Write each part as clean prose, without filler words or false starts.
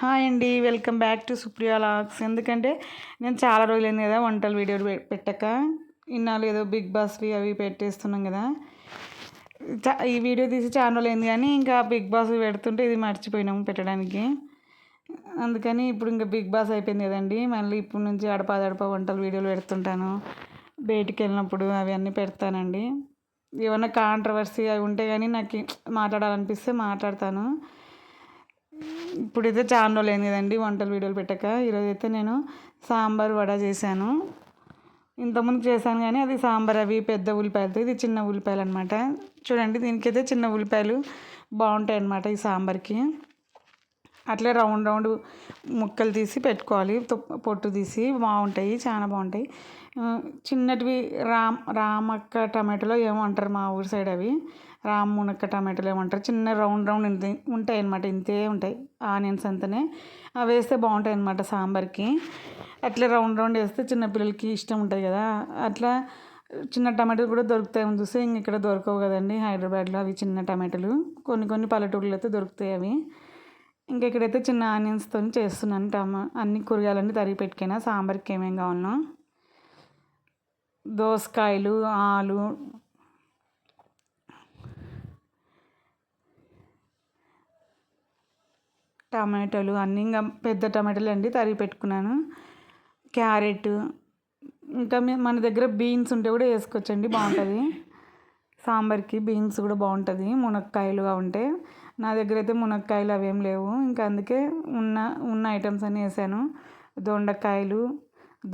Hi అండి. Welcome back to Supriya logs. ఎందుకంటే నేను చాలా రోజులైంది కదా వంటల వీడియోలు పెట్టక. ఇన్నాళ్ళు ఏదో బిగ్ బాస్వి అవి పెట్టేస్తున్నాం కదా. ఈ వీడియో తీసి చాలా రోజులైంది కానీ ఇంకా బిగ్ బాస్ పెడుతుంటే ఇది మర్చిపోయినాము పెట్టడానికి. అందుకని ఇప్పుడు ఇంకా బిగ్ బాస్ అయిపోయింది కదండి. మళ్ళీ ఇప్పుడు నుంచి అడపా వంటల వీడియోలు పెడుతుంటాను. బయటికి వెళ్ళినప్పుడు అవన్నీ పెడతానండి. ఏమన్నా కాంట్రవర్సీ అవి ఉంటే కానీ నాకు మాట్లాడాలనిపిస్తే మాట్లాడతాను. ఇప్పుడైతే చాలా రోజులైంది కదండి వంటల వీడియోలు పెట్టక. ఈరోజైతే నేను సాంబార్ వడ చేశాను. ఇంతకుముందు చేశాను కానీ అది సాంబార్ అవి పెద్ద ఉల్లిపాయలతో, ఇది చిన్న ఉల్లిపాయలు అనమాట. చూడండి, దీనికైతే చిన్న ఉల్లిపాయలు బాగుంటాయి అన్నమాట ఈ సాంబార్కి. అట్లే రౌండ్ ముక్కలు తీసి పెట్టుకోవాలి, పొట్టు తీసి బాగుంటాయి, చాలా బాగుంటాయి. చిన్నటివి రామక్క టమాటోలో ఏమో అంటారు మా ఊరి సైడ్, అవి మునక్క టమాటోలు ఏమంటారు. చిన్న రౌండ్ ఉంటాయి అన్నమాట, ఇంతే ఉంటాయి ఆనియన్స్ అంతనే. అవి వేస్తే బాగుంటాయి అన్నమాట సాంబార్కి. అట్లా రౌండ్ వేస్తే చిన్నపిల్లలకి ఇష్టం ఉంటుంది కదా. అట్లా చిన్న టమాటాలు కూడా దొరుకుతాయని చూస్తే ఇక్కడ దొరకవు కదండి హైదరాబాద్లో అవి చిన్న టమాటాలు. కొన్ని పల్లెటూర్లో అయితే దొరుకుతాయి అవి. ఇక్కడైతే చిన్న ఆనియన్స్తో చేస్తున్నాను. అన్ని కూరగాయలన్నీ తరిగి పెట్టుకున్నా సాంబార్కి ఏమేమి కావాలనో. దోసకాయలు, ఆలు, టమాటాలు అన్నీ ఇంకా పెద్ద టమాటాలు అండి తరిగి పెట్టుకున్నాను. క్యారెట్, ఇంకా మన దగ్గర బీన్స్ ఉంటే కూడా వేసుకోవచ్చండి, బాగుంటుంది సాంబార్కి. బీన్స్ కూడా బాగుంటుంది. మునక్కాయలు ఉంటే, నా దగ్గర అయితే మునక్కాయలు అవేం లేవు. ఇంకా అందుకే ఉన్న ఐటమ్స్ అన్నీ వేసాను. దొండకాయలు,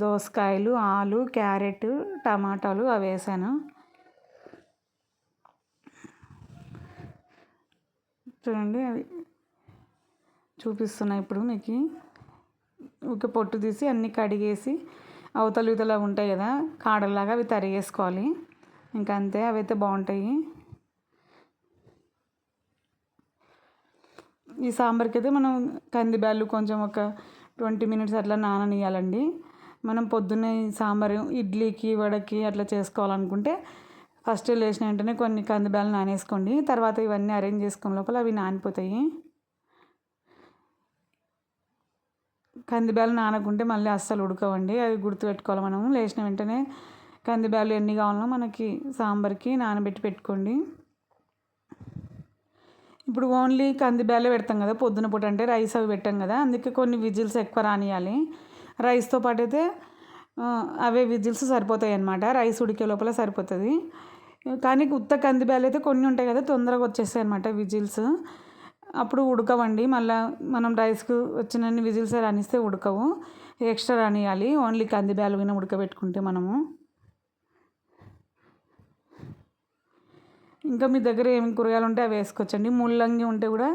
దోసకాయలు, ఆలు, క్యారెట్, టమాటాలు అవి వేసాను. చూడండి, అవి చూపిస్తున్నా ఇప్పుడు మీకు. ఒక పొట్టు తీసి అన్నీ కడిగేసి అవతల ఉంటాయి కదా కాడల్లాగా, అవి తరిగేసుకోవాలి. ఇంకా అంతే, అవి అయితే బాగుంటాయి. ఈ సాంబార్కి అయితే మనం కందిబ్యాళ్ళు కొంచెం ఒక 20 minutes అట్లా నాననియాలండి. మనం పొద్దున్నే సాంబార్ ఇడ్లీకి వడకి అట్లా చేసుకోవాలనుకుంటే ఫస్ట్ లేచిన వెంటనే కొన్ని కందిబ్యాళ్ళు నానేసుకోండి. తర్వాత ఇవన్నీ అరేంజ్ చేసుకునే లోపల అవి నానిపోతాయి. కందిబ్యాళ్ళు నానకుంటే మళ్ళీ అస్సలు ఉడకవండి, అవి గుర్తుపెట్టుకోవాలి మనము. లేచిన వెంటనే కందిబ్యాళ్ళు ఎన్ని కావాలనో మనకి సాంబార్కి నానబెట్టి పెట్టుకోండి. ఇప్పుడు ఓన్లీ కందిబ్యాళ్ళే పెడతాం కదా పొద్దున పూట, అంటే రైస్ అవి పెట్టాం కదా, అందుకే కొన్ని విజిల్స్ ఎక్కువ రానియాలి. రైస్తో పాటు అయితే అవే విజిల్స్ సరిపోతాయి అన్నమాట, రైస్ ఉడికే లోపల సరిపోతుంది. కానీ ఉత్త కందిబ్యాళ్ళు అయితే కొన్ని ఉంటాయి కదా తొందరగా వచ్చేస్తాయి అన్నమాట విజిల్స్, అప్పుడు ఉడకవండి. మళ్ళీ మనం రైస్కు వచ్చినన్ని విజిల్స్ రానిస్తే ఉడకవు, ఎక్స్ట్రా రానియాలి ఓన్లీ కందిబ్యాళ్ళు విన ఉడకబెట్టుకుంటే మనము. ఇంకా మీ దగ్గర ఏమి కూరగాయలు ఉంటే అవి వేసుకోవచ్చండి. ముల్లంగి ఉంటే కూడా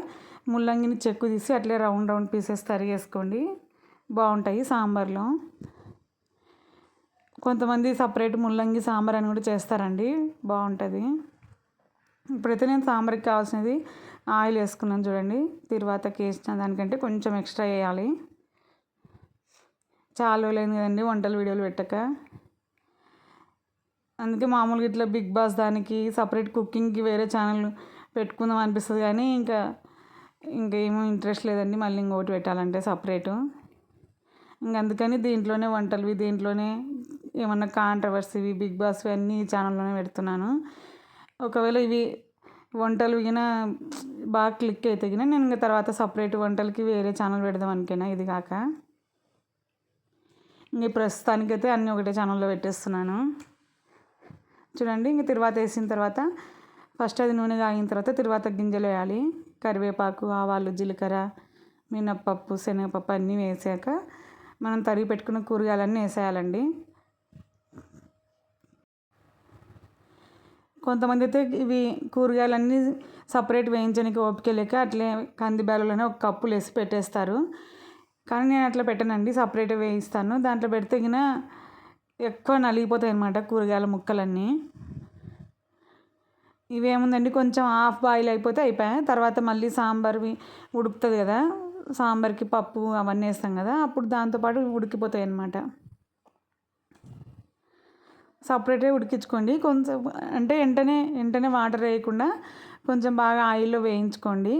ముల్లంగిని చెక్కు తీసి అట్లే రౌండ్ పీసెస్ తరిగేసుకోండి, బాగుంటాయి సాంబార్లో. కొంతమంది సపరేట్ ముల్లంగి సాంబార్ అని కూడా చేస్తారండి, బాగుంటుంది. ఇప్పుడైతే నేను సాంబార్కి కావాల్సినది ఆయిల్ వేసుకున్నాను చూడండి. తిరువాతకి వేసిన దానికంటే కొంచెం ఎక్స్ట్రా వేయాలి. చాలా రోజులైంది కదండి వంటల వీడియోలు పెట్టక. అందుకే మామూలుగా ఇట్లా బిగ్ బాస్ దానికి సపరేట్ కుకింగ్కి వేరే ఛానల్ పెట్టుకుందాం అనిపిస్తుంది కానీ ఇంకా ఏమో ఇంట్రెస్ట్ లేదండి మళ్ళీ ఇంకోటి పెట్టాలంటే సపరేటు. అందుకని దీంట్లోనే వంటలు, దీంట్లోనే ఏమన్నా కాంట్రవర్సీవి బిగ్ బాస్వి అన్నీ ఈ ఛానల్లోనే పెడుతున్నాను. ఒకవేళ ఇవి వంటలు గిన బాగా క్లిక్ అయితే గిన నేను ఇంకా తర్వాత సపరేట్ వంటలకి వేరే ఛానల్ పెడదాం అనుకున్నా. ఇది కాక ఇంక ప్రస్తుతానికైతే అన్నీ ఒకటే ఛానల్లో పెట్టేస్తున్నాను. చూడండి, ఇంక తిరువాత వేసిన తర్వాత ఫస్ట్ అది నూనె కాగిన తర్వాత తిరువాత గింజలు వేయాలి. కరివేపాకు, ఆవాలు, జీలకర్ర, మినప్పప్పు, శనగపప్పు అన్నీ వేసాక మనం తరిగి పెట్టుకున్న కూరగాయలన్నీ వేసేయాలండి. కొంతమంది అయితే ఇవి కూరగాయలన్నీ సపరేట్ వేయించడానికి ఓపిక లేక అట్లే కందిబ్యాళ్ళలోనే ఒక కప్పులు వేసి పెట్టేస్తారు. కానీ నేను అట్లా పెట్టనండి, సపరేట్ వేయిస్తాను. దాంట్లో పెడితే గిన ఎక్కువ నలిగిపోతాయి అన్నమాట కూరగాయల ముక్కలన్నీ. ఇవేముందండి కొంచెం హాఫ్ బాయిల్ అయిపోతే అయిపోయాయి. తర్వాత మళ్ళీ సాంబార్వి ఉడుకుతుంది కదా, సాంబార్కి పప్పు అవన్నీ వేస్తాం కదా, అప్పుడు దాంతోపాటు ఉడికిపోతాయి అన్నమాట. సపరేట్గా ఉడికించుకోండి. కొంచెం అంటే వెంటనే వాటర్ వేయకుండా కొంచెం బాగా ఆయిల్లో వేయించుకోండి,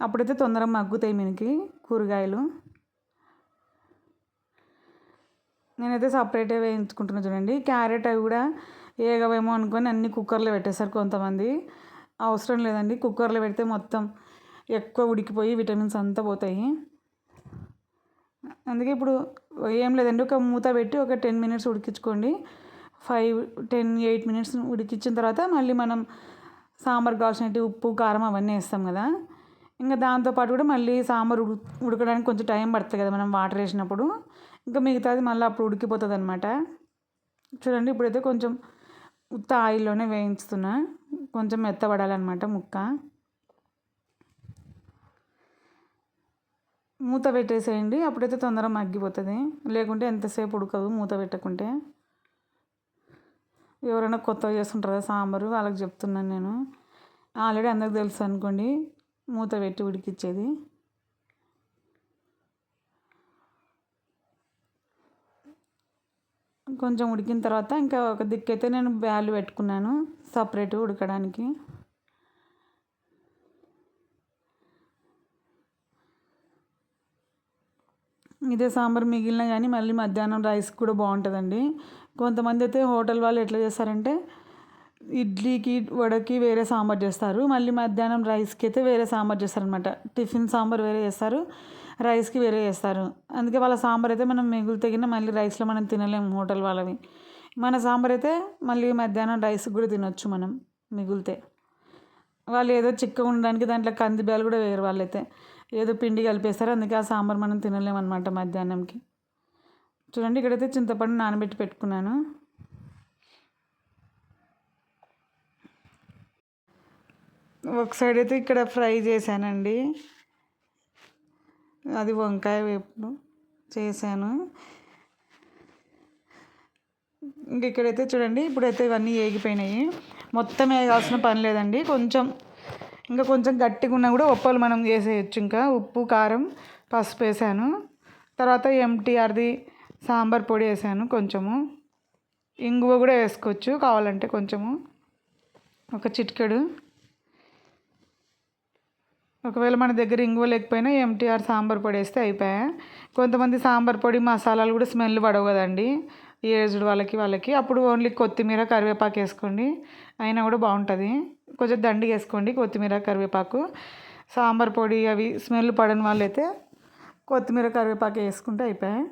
అప్పుడైతే తొందరగా మగ్గుతాయి మనకి కూరగాయలు. నేనైతే సపరేటే వేయించుకుంటున్నాను చూడండి. క్యారెట్ అవి కూడా ఏగవేమో అనుకొని అన్ని కుక్కర్లో పెట్టేస్తారు కొంతమంది. అవసరం లేదండి, కుక్కర్లో పెడితే మొత్తం ఎక్కువ ఉడికిపోయి విటమిన్స్ అంతా పోతాయి. అందుకే ఇప్పుడు ఏం లేదండి, ఒక మూత పెట్టి ఒక 10 మినిట్స్ ఉడికించుకోండి. 8 మినిట్స్ ఉడికించిన తర్వాత మళ్ళీ మనం సాంబార్ కావాల్సినట్టు ఉప్పు కారం అవన్నీ వేస్తాం కదా. ఇంకా దాంతోపాటు కూడా మళ్ళీ సాంబార్ ఉడకడానికి కొంచెం టైం పడుతుంది కదా మనం వాటర్ వేసినప్పుడు. ఇంకా మిగతాది మళ్ళీ అప్పుడు ఉడికిపోతుంది అనమాట. చూడండి ఇప్పుడైతే కొంచెం ఉత్త ఆయిల్లోనే వేయించుతున్నా, కొంచెం మెత్తబడాలన్నమాట ముక్క. మూత పెట్టేసేయండి, అప్పుడైతే తొందరగా మగ్గిపోతుంది. లేకుంటే ఎంతసేపు ఉడకదు మూత పెట్టకుంటే. ఎవరైనా కొత్తగా చేస్తుంటారు కదా సాంబారు, వాళ్ళకి చెప్తున్నాను నేను. ఆల్రెడీ అందరికి తెలుసు అనుకోండి మూత పెట్టి ఉడికిచ్చేది. కొంచెం ఉడికిన తర్వాత ఇంకా ఒక దిక్కైతే నేను బ్యాలు పెట్టుకున్నాను సపరేట్ ఉడకడానికి. ఇదే సాంబార్ మిగిలిన కానీ మళ్ళీ మధ్యాహ్నం రైస్కి కూడా బాగుంటుందండి. కొంతమంది అయితే హోటల్ వాళ్ళు ఎట్లా చేస్తారంటే ఇడ్లీకి వడకి వేరే సాంబార్ చేస్తారు, మళ్ళీ మధ్యాహ్నం రైస్కి అయితే వేరే సాంబార్ చేస్తారనమాట. టిఫిన్ సాంబార్ వేరే చేస్తారు, రైస్కి వేరే చేస్తారు. అందుకే వాళ్ళ సాంబార్ అయితే మనం మిగులు తెగిన మళ్ళీ రైస్లో మనం తినలేము హోటల్ వాళ్ళవి. మన సాంబార్ అయితే మళ్ళీ మధ్యాహ్నం రైస్కి కూడా తినొచ్చు మనం మిగిలితే. వాళ్ళు ఏదో చిక్కగా ఉండడానికి దాంట్లో కందిబ్యాలు కూడా వేరు, వాళ్ళైతే ఏదో పిండి కలిపేస్తారు. అందుకే ఆ సాంబార్ మనం తినలేమన్నమాట మధ్యాహ్నంకి. చూడండి ఇక్కడైతే చింతపండు నానబెట్టి పెట్టుకున్నాను. ఒక సైడ్ అయితే ఇక్కడ ఫ్రై చేశానండి, అది వంకాయ వేపుడు చేశాను. ఇంక ఇక్కడైతే చూడండి ఇప్పుడైతే ఇవన్నీ ఏగిపోయినాయి. మొత్తం వేగాల్సిన పని లేదండి, ఇంకా కొంచెం గట్టిగా ఉన్నా కూడా ఒప్పలు మనం చేసేయచ్చు. ఇంకా ఉప్పు కారం పసుపు వేసాను, తర్వాత ఎంటీఆర్ది సాంబార్ పొడి వేసాను, కొంచెము ఇంగువ కూడా వేసుకోవచ్చు కావాలంటే, కొంచెము ఒక చిటికెడు. ఒకవేళ మన దగ్గర ఇంగువ లేకపోయినా ఎంటీఆర్ సాంబార్ పొడి వేస్తే అయిపోయా. కొంతమంది సాంబార్ పొడి మసాలాలు కూడా స్మెల్ పడవు కదండి ఏజ్డ్ వాళ్ళకి, అప్పుడు ఓన్లీ కొత్తిమీర కరివేపాకు వేసుకోండి, అయినా కూడా బాగుంటుంది. కొంచెం దండిగా వేసుకోండి కొత్తిమీర కరివేపాకు. సాంబార్ పొడి అవి స్మెల్ పడని వాళ్ళైతే కొత్తిమీర కరివేపాకు వేసుకుంటే అయిపోయాయి.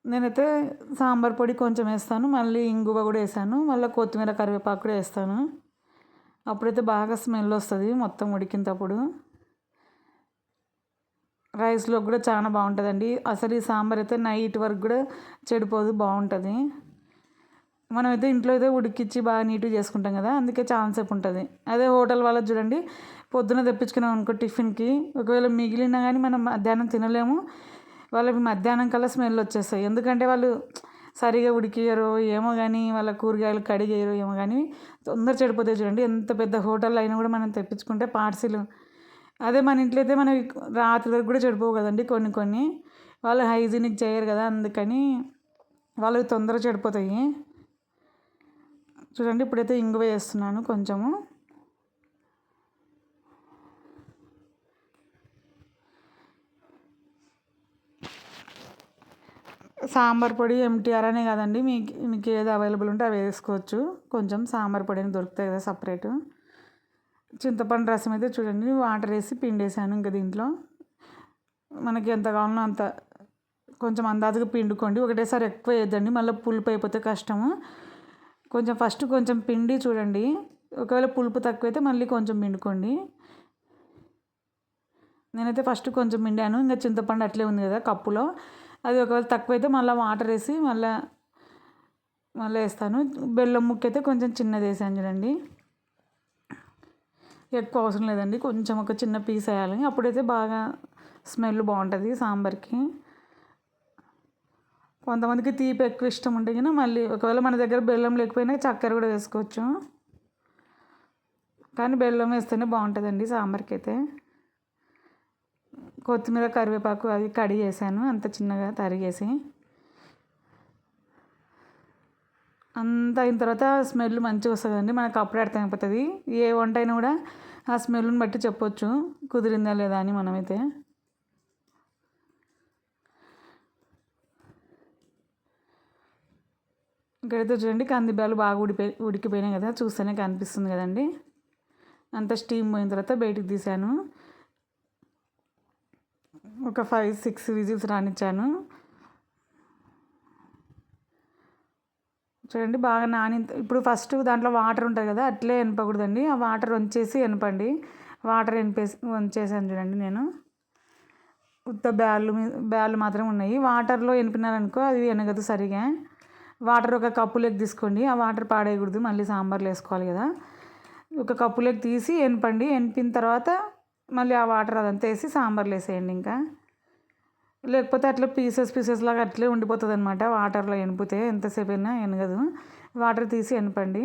నేనైతే సాంబార్ పొడి కొంచెం వేస్తాను, మళ్ళీ ఇంగువ కూడా వేసాను, మళ్ళీ కొత్తిమీర కరివేపాకు కూడా వేస్తాను. అప్పుడైతే బాగా స్మెల్ వస్తుంది మొత్తం ఉడికినప్పుడు. రైస్లో కూడా చాలా బాగుంటుందండి. అసలు ఈ సాంబార్ అయితే నైట్ వరకు కూడా చెడిపోదు, బాగుంటుంది. మనమైతే ఇంట్లో అయితే ఉడికిచ్చి బాగా నీట్గా చేసుకుంటాం కదా, అందుకే చాలాసేపు ఉంటుంది. అదే హోటల్ వాళ్ళకి చూడండి పొద్దున తెప్పించుకున్నాం అనుకో టిఫిన్కి, ఒకవేళ మిగిలినా కానీ మనం మధ్యాహ్నం తినలేము. వాళ్ళకి మధ్యాహ్నం కల్లా స్మెల్ వచ్చేస్తాయి, ఎందుకంటే వాళ్ళు సరిగా ఉడికియరో ఏమో కానీ, వాళ్ళ కూరగాయలు కడిగేయరో ఏమో కానీ తొందర చెడిపోతాయి. చూడండి ఎంత పెద్ద హోటల్ అయినా కూడా మనం తెప్పించుకుంటే పార్సిల్, అదే మన ఇంట్లో అయితే మనం రాత్రి వరకు కూడా చెడిపోవు కదండి. కొన్ని వాళ్ళు హైజీనిక్ చేయరు కదా, అందుకని వాళ్ళకి తొందరగా చెడిపోతాయి. చూడండి ఇప్పుడైతే ఇంగువ వేస్తున్నాను కొంచెము. సాంబార్ పొడి ఎంటీఆర్ అనే కదండి, మీకు ఏది అవైలబుల్ ఉంటే అవి వేసుకోవచ్చు. కొంచెం సాంబార్ పొడి అని దొరుకుతాయి కదా సపరేటు. చింతపండు రసం అయితే చూడండి వాటర్ వేసి పిండేసాను. ఇంకా దీంట్లో మనకి ఎంత కావాలో అంత కొంచెం అందాజుగా పిండుకోండి, ఒకటేసారి ఎక్కువ వేయద్దండి, మళ్ళీ పులుపు అయిపోతే కష్టము. ఫస్ట్ కొంచెం పిండి చూడండి, ఒకవేళ పులుపు తక్కువైతే మళ్ళీ కొంచెం పిండుకోండి. నేనైతే ఫస్ట్ కొంచెం పిండాను, ఇంకా చింతపండు అట్లే ఉంది కదా కప్పులో, అది ఒకవేళ తక్కువైతే మళ్ళీ వాటర్ వేసి మళ్ళీ వేస్తాను. బెల్లం ముక్క అయితే కొంచెం చిన్నది వేసాను చూడండి, ఎక్కువ అవసరం లేదండి, కొంచెం ఒక చిన్న పీస్ వేయాలి, అప్పుడైతే బాగా స్మెల్ బాగుంటుంది సాంబార్కి. కొంతమందికి తీపి ఎక్కువ ఇష్టం ఉంటే కానీ మళ్ళీ ఒకవేళ మన దగ్గర బెల్లం లేకపోయినా చక్కెర కూడా వేసుకోవచ్చు, కానీ బెల్లం వేస్తేనే బాగుంటుందండి సాంబార్కి అయితే. కొత్తిమీర కరివేపాకు అది కడిగేసాను అంత చిన్నగా తరిగేసి. అంతా అయిన తర్వాత స్మెల్ మంచిగా వస్తుందండి, మనకు అప్పుడే అర్థమైపోతుంది. ఏ వంట అయినా కూడా ఆ స్మెల్ని బట్టి చెప్పొచ్చు కుదిరిందా లేదా అని మనమైతే. ఇక్కడైతే చూడండి కందిబ్యాలు బాగా ఉడికిపోయినాయి కదా, చూస్తేనే కనిపిస్తుంది కదండి. అంత స్టీమ్ పోయిన తర్వాత బయటికి తీసాను. ఒక 5-6 విజిల్స్ రానిచ్చాను. చూడండి బాగా ఇప్పుడు ఫస్ట్ దాంట్లో వాటర్ ఉంటుంది కదా, అట్లే ఎనపకూడదండి. ఆ వాటర్ వంచేసి ఎనపండి. వాటర్ వంచేసాను చూడండి నేను. ఉత్త బ్యాళ్ళు మాత్రం ఉన్నాయి. వాటర్లో ఎనిపినారనుకో అది ఎనగదు సరిగా. వాటర్ ఒక కప్పులోకి తీసుకోండి. ఆ వాటర్ పాడేయకూడదు, మళ్ళీ సాంబార్లో వేసుకోవాలి కదా. ఒక కప్పులోకి తీసి ఎనపండి. ఎనిపిన తర్వాత మళ్ళీ ఆ వాటర్ అదంతా వేసి సాంబార్లో వేసేయండి. ఇంకా లేకపోతే అట్లా పీసెస్ లాగా అట్లే ఉండిపోతుంది అనమాట. వాటర్లో ఎనిపితే ఎంతసేపు అయినా ఎనగదు. వాటర్ తీసి ఎనపండి.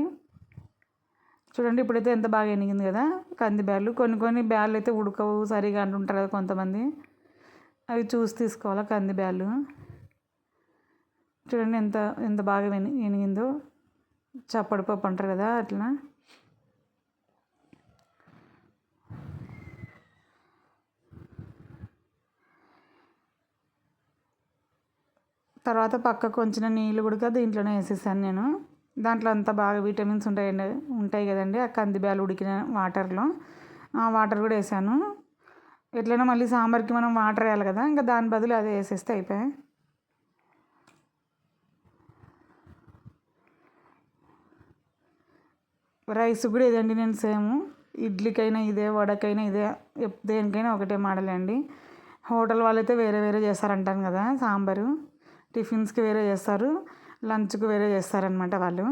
చూడండి ఇప్పుడైతే ఎంత బాగా ఎనిగింది కదా కందిబ్యాళ్ళు. కొన్ని బ్యాళ్ళు అయితే ఉడకవు సరిగా అంటుంటారు కదా కొంతమంది, అవి చూసి తీసుకోవాలా కందిబ్యాళ్ళు. చూడండి ఎంత ఎంత బాగా ఎనిగిందో. చప్పడి పప్పు అంటారు కదా అట్లా. తర్వాత పక్కకు కొంచెం నీళ్ళు కూడా దీంట్లోనే వేసేసాను నేను. దాంట్లో అంతా బాగా విటమిన్స్ ఉంటాయి కదండి ఆ కందిబ్యాలు ఉడికిన వాటర్లో. ఆ వాటర్ కూడా వేసాను. ఎట్లైనా మళ్ళీ సాంబార్కి మనం వాటర్ వేయాలి కదా, ఇంకా దాని బదులు అదే వేసేస్తే అయిపోయాయి. రైస్ కూడా ఇదండి, నేను సేమ్ ఇడ్లీకైనా ఇదే, వడకైనా ఇదే, దేనికైనా ఒకటే మోడల్ అండి. హోటల్ వాళ్ళైతే వేరే వేరే చేస్తారంటాను కదా సాంబారు. టిఫిన్స్కి వేరే చేస్తారు, లంచ్కి వేరే చేస్తారనమాట వాళ్ళు.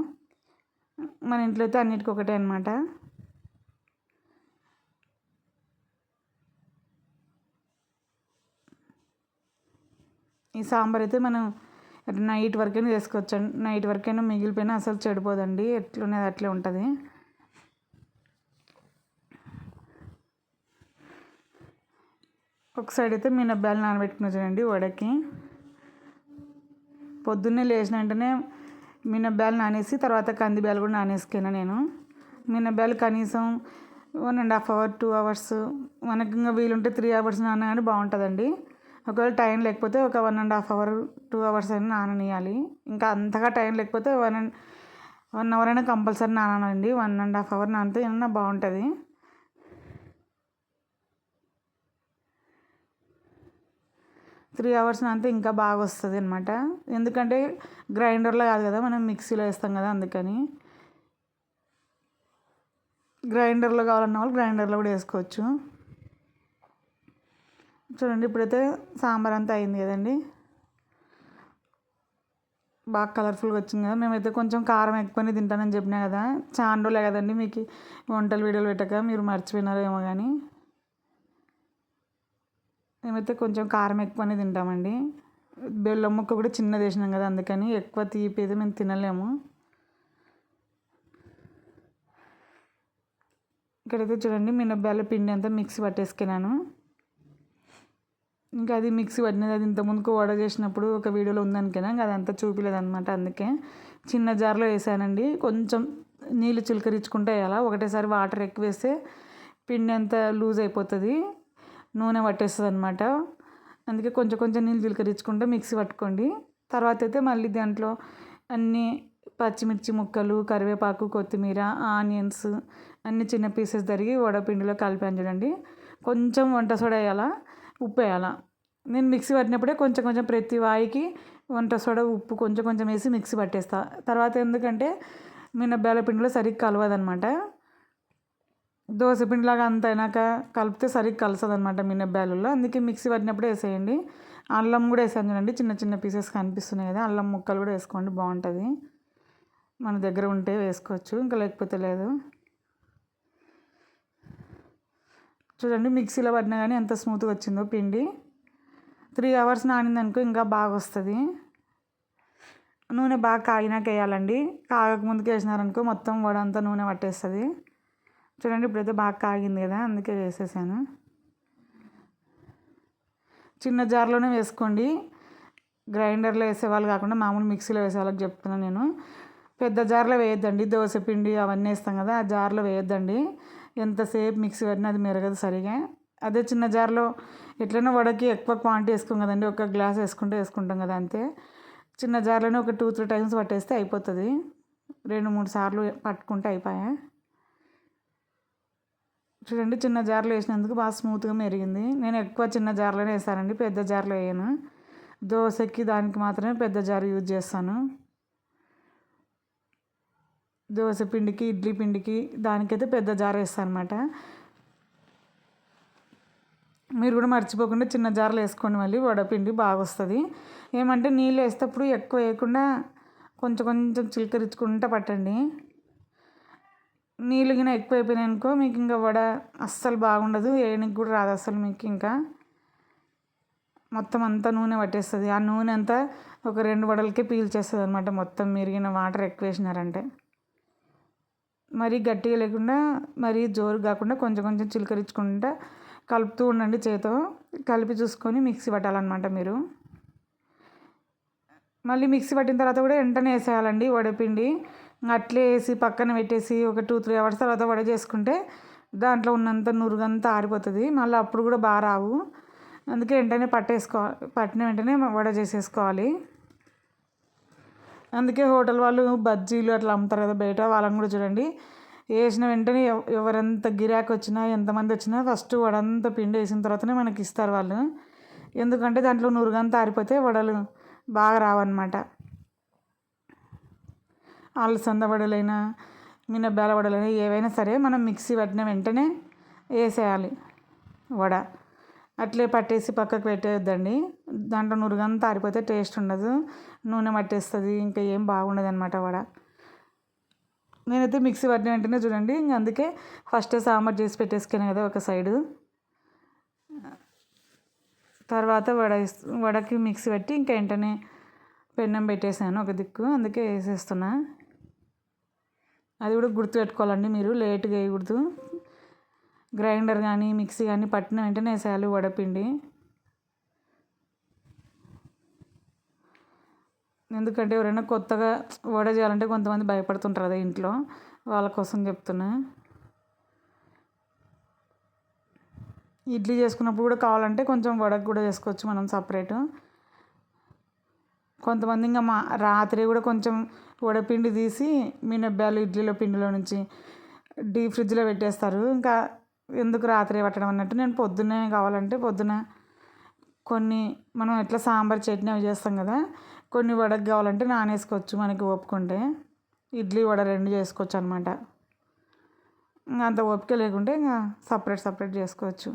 మన ఇంట్లో అయితే అన్నిటికీ ఒకటే అనమాట. ఈ సాంబార్ అయితే మనం నైట్ వరకైనా చేసుకోవచ్చు. నైట్ వరకైనా మిగిలిపోయినా అసలు చెడిపోదండి, ఎట్లున్నది అట్లే ఉంటుంది. ఒక సైడ్ అయితే మినప్పాలు నానబెట్టుకున్నా చూడండి వడకి. పొద్దున్నే లేచిన వెంటనే మినప్పాలు నానేసి తర్వాత కందిబ్యాలు కూడా నానేసుకున్నా నేను. మినప్పాలు కనీసం 1.5 hours 2 hours, మనకి ఇంకా వీలుంటే 3 hours నాన్న కానీ బాగుంటుందండి. ఒకవేళ టైం లేకపోతే ఒక 1.5 hours 2 hours అయినా నాననియాలి. ఇంకా అంతగా టైం లేకపోతే 1 hour అయినా కంపల్సరీ నానాలండి. 1.5 hours నానితే ఏమన్నా బాగుంటుంది. 3 hours నానితే ఇంకా బాగా వస్తుంది అనమాట. ఎందుకంటే గ్రైండర్లో కాదు కదా, మనం మిక్సీలో వేస్తాం కదా, అందుకని. గ్రైండర్లో కావాలన్న వాళ్ళు గ్రైండర్లో కూడా వేసుకోవచ్చు. చూడండి ఇప్పుడైతే సాంబార్ అంతా అయింది కదండి, బాగా కలర్ఫుల్గా వచ్చింది కదా. మేమైతే కొంచెం కారం ఎక్కువనే తింటానని చెప్పినా కదా, చాలా రోజులే కదండి మీకు వంటలు వీడియోలు పెట్టక, మీరు మర్చిపోయినారేమో కానీ మేమైతే కొంచెం కారం ఎక్కువనే తింటామండి. బెల్లం ముక్క కూడా చిన్నది వేసినాం కదా, అందుకని ఎక్కువ తీపి అయితే మేము తినలేము. ఇక్కడైతే చూడండి మినప్పాల పిండి అంతా మిక్సీ పట్టేసుకున్నాను. ఇంకా అది మిక్సీ పట్టినది, అది ఇంతకుముందుకు వడ చేసినప్పుడు ఒక వీడియోలో ఉందనుకున్నా, ఇంకా అదంతా చూపించలేదన్నమాట. అందుకే చిన్న జార్లో వేసానండి. కొంచెం నీళ్ళు చిలకరించుకుంటే వేయాలా, ఒకటేసారి వాటర్ ఎక్కువ వేస్తే పిండి అంతా లూజ్ అయిపోతుంది, నూనె పట్టేస్తుంది అనమాట. అందుకే కొంచెం కొంచెం నీళ్ళు చిలకరించుకుంటే మిక్సీ పట్టుకోండి. తర్వాత అయితే మళ్ళీ దాంట్లో అన్నీ పచ్చిమిర్చి ముక్కలు, కరివేపాకు, కొత్తిమీర, ఆనియన్స్ అన్ని చిన్న పీసెస్ తరిగి వడపిండిలో కలిపాను చూడండి. కొంచెం వంట సోడా వేయాలా, ఉప్పు వేయాలా. నేను మిక్సీ పట్టినప్పుడే కొంచెం కొంచెం ప్రతి వాయికి వంట సోడా, ఉప్పు కొంచెం కొంచెం వేసి మిక్సీ పట్టేస్తా. తర్వాత ఎందుకంటే మినప్పాల పిండిలో సరిగ్గా కలవదనమాట. దోశపిండిలాగా అంత అయినాక కలిపితే సరిగ్గా కలసదు అనమాట మినప్పాలలో. అందుకే మిక్సీ పట్టినప్పుడే వేసేయండి. అల్లం కూడా వేసాను చూడండి, చిన్న చిన్న పీసెస్ కనిపిస్తున్నాయి కదా, అల్లం ముక్కలు కూడా వేసుకోండి, బాగుంటుంది. మన దగ్గర ఉంటే వేసుకోవచ్చు, ఇంకా లేకపోతే లేదు. చూడండి మిక్సీలో పట్టినా కానీ ఎంత స్మూత్గా వచ్చిందో పిండి. 3 hours నానిందనుకో ఇంకా బాగా వస్తుంది. నూనె బాగా కాగినాక వేయాలండి, కాగక ముందుకు వేసినారనుకో మొత్తం వడ అంతా నూనె పట్టేస్తుంది. చూడండి ఇప్పుడైతే బాగా కాగింది కదా, అందుకే వేసేసాను. చిన్న జార్లోనే వేసుకోండి, గ్రైండర్లో వేసేవాళ్ళు కాకుండా మామూలు మిక్సీలో వేసే వాళ్ళకి చెప్తున్నాను నేను. పెద్ద జార్లో వేయొద్దండి, దోశ పిండి అవన్నీ వేస్తాం కదా, ఆ జార్లో వేయొద్దండి. ఎంతసేపు మిక్సీ పట్టినా అది మెరగదు సరిగా. అదే చిన్న జార్లో ఎట్లైనా వడకి ఎక్కువ క్వాంటిటీ వేసుకోం కదండి, ఒక గ్లాస్ వేసుకుంటాం కదా అంతే. చిన్న జార్లోనే ఒక 2-3 టైమ్స్ పట్టేస్తే అయిపోతుంది. 2-3 సార్లు పట్టుకుంటే అయిపోయా. చూడండి, చిన్న జార్లో వేసినందుకు బాగా స్మూత్గా మెరిగింది. నేను ఎక్కువ చిన్న జార్లోనే వేస్తానండి, పెద్ద జార్లో వేయను. దోశకి దానికి మాత్రమే పెద్ద జార్ యూజ్ చేస్తాను. దోశ పిండికి, ఇడ్లీ పిండికి దానికైతే పెద్ద జార్ వేస్తాను అనమాట. మీరు కూడా మర్చిపోకుండా చిన్న జార్లో వేసుకోండి, మళ్ళీ వడపిండి బాగా వస్తుంది. ఏమంటే నీళ్ళు వేసేటప్పుడు ఎక్కువ వేయకుండా కొంచెం కొంచెం చిలకరించుకుంటూ పట్టండి. నీళ్ళు గిన ఎక్కువ అయిపోయినాయి అనుకో మీకు ఇంకా వడ అస్సలు బాగుండదు, వేయడానికి కూడా రాదు అసలు మీకు. ఇంకా మొత్తం అంతా నూనె పట్టేస్తుంది. ఆ నూనె అంతా ఒక 2 వడలకే పీల్చేస్తుంది అనమాట, మొత్తం మిరిగిన వాటర్ ఎక్కువ వేసినారంటే. మరీ గట్టిగా లేకుండా మరీ జోరు కాకుండా కొంచెం కొంచెం చిలకరించుకుంటా కలుపుతూ ఉండండి చేతో. కలిపి చూసుకొని మిక్సీ పట్టాలన్నమాట మీరు. మళ్ళీ మిక్సీ పట్టిన తర్వాత కూడా వెంటనే వేసేయాలండి వడపిండి. అట్లే వేసి పక్కన పెట్టేసి ఒక 2-3 అవర్స్ తర్వాత వడ చేసుకుంటే దాంట్లో ఉన్నంత నురుగంతా ఆరిపోతుంది. మళ్ళీ అప్పుడు కూడా బాగా రావు. అందుకే వెంటనే పట్టిన వెంటనే వడ చేసేసుకోవాలి. అందుకే హోటల్ వాళ్ళు బజ్జీలు అట్లా అమ్ముతారు కదా బయట, వాళ్ళని కూడా చూడండి, వేసిన వెంటనే ఎవరెంత గిరాకీ వచ్చినా ఎంతమంది వచ్చినా ఫస్ట్ వడంతా పిండి వేసిన తర్వాతనే మనకి ఇస్తారు వాళ్ళు. ఎందుకంటే దాంట్లో నురుగంతా ఆరిపోతే వడలు బాగా రావన్నమాట. అలసంద వడలైనా మినప్పాల వడలైనా ఏవైనా సరే మనం మిక్సీ పట్టిన వెంటనే వేసేయాలి వడ. అట్లే పట్టేసి పక్కకు పెట్టేయొద్దండి. దాంట్లో నురుగంతా ఆరిపోతే టేస్ట్ ఉండదు, నూనె పట్టేస్తుంది, ఇంకా ఏం బాగుండదు అనమాట వడ. నేనైతే మిక్సీ పట్టిన వెంటనే చూడండి, ఇంక అందుకే ఫస్ట్ సాంబార్ చేసి పెట్టేసుకునే కదా ఒక సైడు. తర్వాత వడకి మిక్సీ పట్టి ఇంకా వెంటనే పెన్నం పెట్టేసాను ఒక దిక్కు, అందుకే వేసేస్తున్నా. అది కూడా గుర్తుపెట్టుకోవాలండి మీరు, లేట్గా వేయకూడదు. గ్రైండర్ కానీ మిక్సీ కానీ పట్టిన వెంటనే వేసేయాలి వడపిండి. ఎందుకంటే ఎవరైనా కొత్తగా వడ చేయాలంటే కొంతమంది భయపడుతుంటారు కదా ఇంట్లో, వాళ్ళ కోసం చెప్తున్నా. ఇడ్లీ చేసుకున్నప్పుడు కూడా కావాలంటే కొంచెం వడకు కూడా చేసుకోవచ్చు మనం సపరేటు. కొంతమంది ఇంకా రాత్రి కూడా కొంచెం వడపిండి తీసి మినప్పాలు ఇడ్లీలో పిండిలో నుంచి డీప్ ఫ్రిడ్జ్లో పెట్టేస్తారు. ఇంకా ఎందుకు రాత్రి పట్టడం అన్నట్టు నేను పొద్దున్నే కావాలంటే పొద్దున కొన్ని మనం ఎట్లా సాంబార్ చట్నీ అవి చేస్తాం కదా, కొన్ని వడకు కావాలంటే నానేసుకోవచ్చు మనకి ఓపుకుంటే. ఇడ్లీ వడ 2 చేసుకోవచ్చు అనమాట. ఇంకా అంత ఓపిక లేకుంటే ఇంకా సపరేట్ చేసుకోవచ్చు.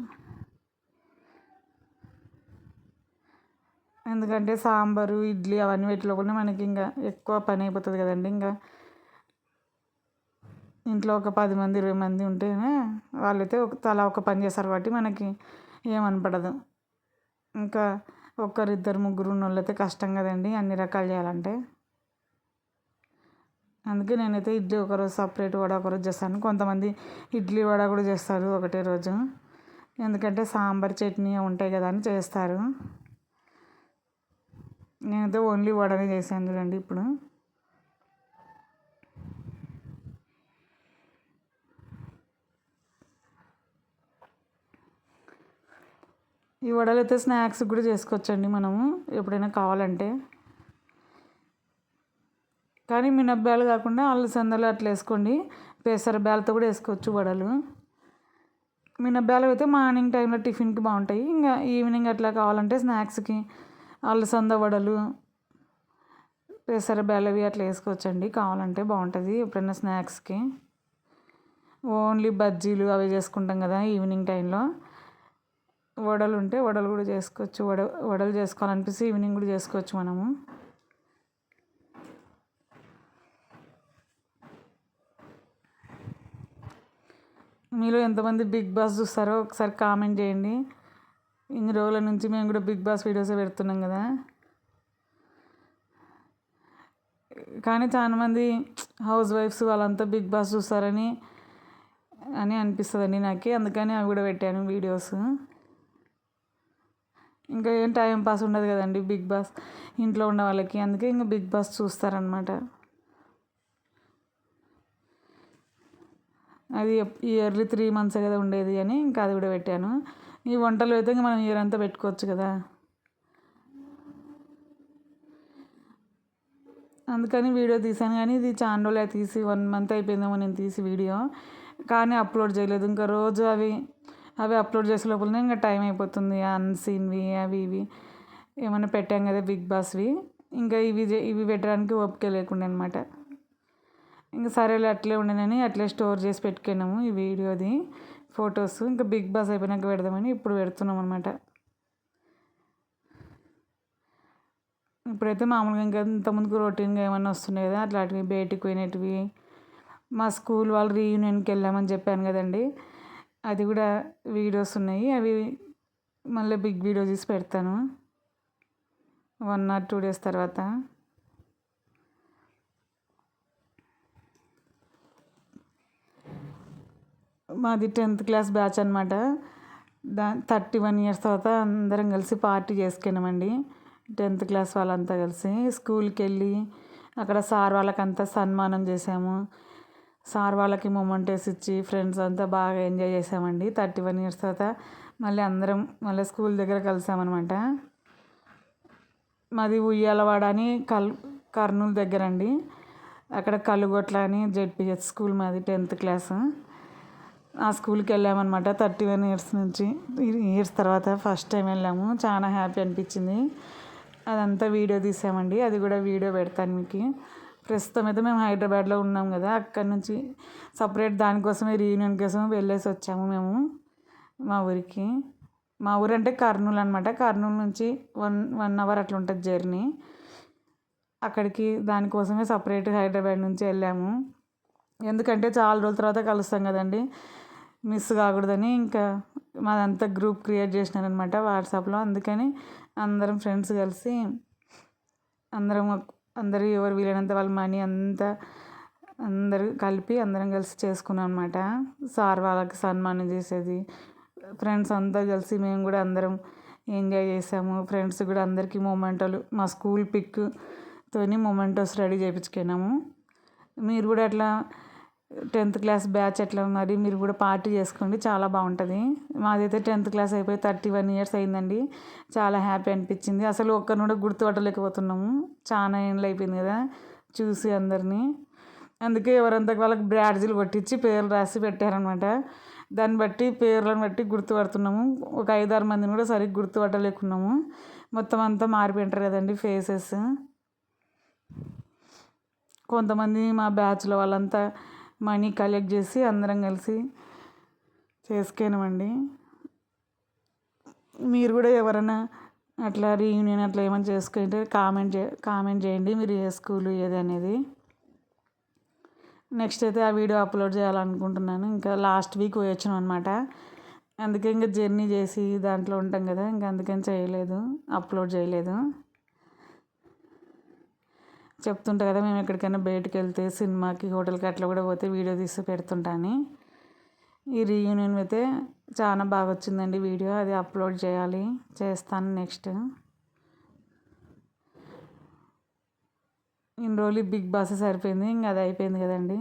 ఎందుకంటే సాంబారు ఇడ్లీ అవన్నీ వీటిలో కూడా మనకి ఇంకా ఎక్కువ పని అయిపోతుంది కదండి. ఇంకా ఇంట్లో ఒక 10 మంది 20 మంది ఉంటేనే వాళ్ళైతే తలా ఒక పని చేస్తారు కాబట్టి మనకి ఏమనపడదు. ఇంకా 1, 2, 3 ఉన్నోళ్ళైతే కష్టం కదండి అన్ని రకాలు చేయాలంటే. అందుకే నేనైతే ఇడ్లీ ఒకరోజు సపరేట్, వడ ఒకరోజు చేస్తాను. కొంతమంది ఇడ్లీ వడ కూడా చేస్తారు ఒకటే రోజు, ఎందుకంటే సాంబార్ చట్నీ ఉంటాయి కదా అని చేస్తారు. నేనైతే ఓన్లీ వడనే చేశాను చూడండి ఇప్పుడు. ఈ వడలు అయితే స్నాక్స్ కూడా చేసుకోవచ్చండి మనము ఎప్పుడైనా కావాలంటే. కానీ మినప్పాలు కాకుండా అలసందలు అట్లా వేసుకోండి, పెసర బ్యాలతో కూడా వేసుకోవచ్చు వడలు. మినప్పాలు అయితే మార్నింగ్ టైంలో టిఫిన్కి బాగుంటాయి. ఇంకా ఈవినింగ్ అట్లా కావాలంటే స్నాక్స్కి అలసంద వడలు పెసర బ్యాలవి అట్లా వేసుకోవచ్చండి, కావాలంటే బాగుంటుంది ఎప్పుడైనా స్నాక్స్కి. ఓన్లీ బజ్జీలు అవి చేసుకుంటాం కదా ఈవినింగ్ టైంలో, వడలు ఉంటే వడలు కూడా చేసుకోవచ్చు. వడలు చేసుకోవాలనిపిస్తే ఈవినింగ్ కూడా చేసుకోవచ్చు మనము. మీలో ఎంతమంది బిగ్ బాస్ చూస్తారో ఒకసారి కామెంట్ చేయండి. ఇన్ని రోజుల నుంచి మేము కూడా బిగ్ బాస్ వీడియోసే పెడుతున్నాం కదా. కానీ చాలామంది హౌస్ వైఫ్స్ వాళ్ళంతా బిగ్ బాస్ చూస్తారని అనిపిస్తుందండి నాకు, అందుకని అవి కూడా పెట్టాను వీడియోస్. ఇంకా ఏం టైం పాస్ ఉండదు కదండి బిగ్ బాస్ ఇంట్లో ఉన్న వాళ్ళకి, అందుకే ఇంకా బిగ్ బాస్ చూస్తారనమాట. అది ఇయర్లీ 3 months కదా ఉండేది అని ఇంకా అది కూడా పెట్టాను. ఈ వంటలు అయితే ఇంకా మనం ఇయర్ అంతా పెట్టుకోవచ్చు కదా. అందుకని వీడియో తీసాను, కానీ ఇది చాలా రోజులు తీసి 1 మంత్ అయిపోయిందేమో నేను తీసి వీడియో, కానీ అప్లోడ్ చేయలేదు. ఇంకా రోజు అవి అప్లోడ్ చేసే లోపలనే ఇంకా టైం అయిపోతుంది. అన్సీన్వి అవి ఇవి ఏమైనా పెట్టాం కదా బిగ్ బాస్వి, ఇంకా ఇవి పెట్టడానికి ఓపిక లేకుండా అనమాట. ఇంకా సరేలే అట్లే ఉండనని అట్లే స్టోర్ చేసి పెట్టుకున్నాము ఈ వీడియోది ఫొటోస్. ఇంకా బిగ్ బాస్ అయిపోయినాక పెడదామని ఇప్పుడు పెడుతున్నాం అనమాట. ఇప్పుడైతే మామూలుగా ఇంకా ఇంతకుముందుకు రొటీన్గా ఏమన్నా వస్తున్నాయి కదా అట్లాంటివి, బయటికి పోయినవి. మా స్కూల్ వాళ్ళు రీయూనియన్కి వెళ్ళామని చెప్పాను కదండి, అది కూడా వీడియోస్ ఉన్నాయి. అవి మళ్ళీ బిగ్ వీడియో తీసి పెడతాను 1 or 2 days తర్వాత. మాది 10th క్లాస్ బ్యాచ్ అనమాట. 31 years తర్వాత అందరం కలిసి పార్టీ చేసుకున్నామండి. 10th క్లాస్ వాళ్ళంతా కలిసి స్కూల్కి వెళ్ళి అక్కడ సార్ వాళ్ళకంతా సన్మానం చేసాము. సార్ వాళ్ళకి మొమెంటోస్ ఇచ్చి ఫ్రెండ్స్ అంతా బాగా ఎంజాయ్ చేసామండి. 31 years తర్వాత మళ్ళీ అందరం మళ్ళీ స్కూల్ దగ్గర కలిసామన్నమాట. మాది ఉయ్యాలవాడ అని కర్నూలు దగ్గర అండి. అక్కడ కలుగొట్ల అని జెడ్పిహెచ్ స్కూల్ మాది 10th క్లాస్. ఆ స్కూల్కి వెళ్ళామన్నమాట 31 years తర్వాత ఫస్ట్ టైం వెళ్ళాము. చాలా హ్యాపీ అనిపించింది. అదంతా వీడియో తీసామండి, అది కూడా వీడియో పెడతాను మీకు. ప్రస్తుతం అయితే మేము హైదరాబాద్లో ఉన్నాం కదా, అక్కడి నుంచి సపరేట్ దానికోసమే రీయూనియన్ కోసం వెళ్ళేసి వచ్చాము మేము మా ఊరికి. మా ఊరు అంటే కర్నూలు అనమాట. కర్నూలు నుంచి 1 hour అట్లా ఉంటుంది జర్నీ. అక్కడికి దానికోసమే సపరేట్ హైదరాబాద్ నుంచి వెళ్ళాము. ఎందుకంటే చాలా రోజుల తర్వాత కలుస్తాం కదండి, మిస్ కాకూడదని ఇంకా మాదంతా గ్రూప్ క్రియేట్ చేసినారనమాట వాట్సాప్లో. అందుకని అందరం ఫ్రెండ్స్ కలిసి అందరూ ఎవరు వీలైనంత వాళ్ళ మనీ అంతా అందరూ కలిపి అందరం కలిసి చేసుకున్నాం అనమాట. సార్ వాళ్ళకి సన్మానం చేసేది, ఫ్రెండ్స్ అంతా కలిసి మేము కూడా అందరం ఎంజాయ్ చేసాము. ఫ్రెండ్స్ కూడా అందరికీ మొమెంటోలు మా స్కూల్ పిక్తోని మొమెంటోస్ రెడీ చేయించుకున్నాము. మీరు కూడా అట్లా 10th క్లాస్ బ్యాచ్ ఎట్లా మరి మీరు కూడా పార్టీ చేసుకోండి, చాలా బాగుంటుంది. మాదైతే 10th క్లాస్ అయిపోయి 31 years అయిందండి. చాలా హ్యాపీ అనిపించింది. అసలు ఒక్కరిని కూడా గుర్తుపట్టలేకపోతున్నాము, చాలా ఏళ్ళు అయిపోయింది కదా చూసి అందరినీ. అందుకే ఎవరంతకు వాళ్ళకి బ్యాడ్జీలు కొట్టించి పేర్లు రాసి పెట్టారనమాట. దాన్ని బట్టి పేర్లను బట్టి గుర్తుపడుతున్నాము. ఒక 5-6 మందిని కూడా సరిగ్గా గుర్తుపట్టలేకున్నాము. మొత్తం అంతా మారిపోయింటారు కదండి ఫేసెస్. కొంతమంది మా బ్యాచ్లో వాళ్ళంతా మనీ కలెక్ట్ చేసి అందరం కలిసి చేసుకున్నామండి. మీరు కూడా ఎవరైనా అట్లా రీయూనియన్ అట్లా ఏమైనా చేసుకుంటే కామెంట్ చేయండి మీరు ఏ స్కూలు ఏది అనేది. నెక్స్ట్ అయితే ఆ వీడియో అప్లోడ్ చేయాలనుకుంటున్నాను. ఇంకా లాస్ట్ వీక్ పోయి వచ్చినాం అనమాట. అందుకే ఇంకా జర్నీ చేసి దాంట్లో ఉంటాం కదా, ఇంకా అందుకని అప్లోడ్ చేయలేదు. చెప్తుంటా కదా మేము ఎక్కడికైనా బయటకు వెళ్తే సినిమాకి హోటల్కి అట్లా కూడా పోతే వీడియో తీసి పెడుతుంటాను. ఈ రీయూనియన్ అయితే చాలా బాగా వచ్చిందండి వీడియో, అది అప్లోడ్ చేస్తాను నెక్స్ట్. ఇన్ని రోజులు బిగ్ బాస్ సరిపోయింది, ఇంకా అది అయిపోయింది కదండి.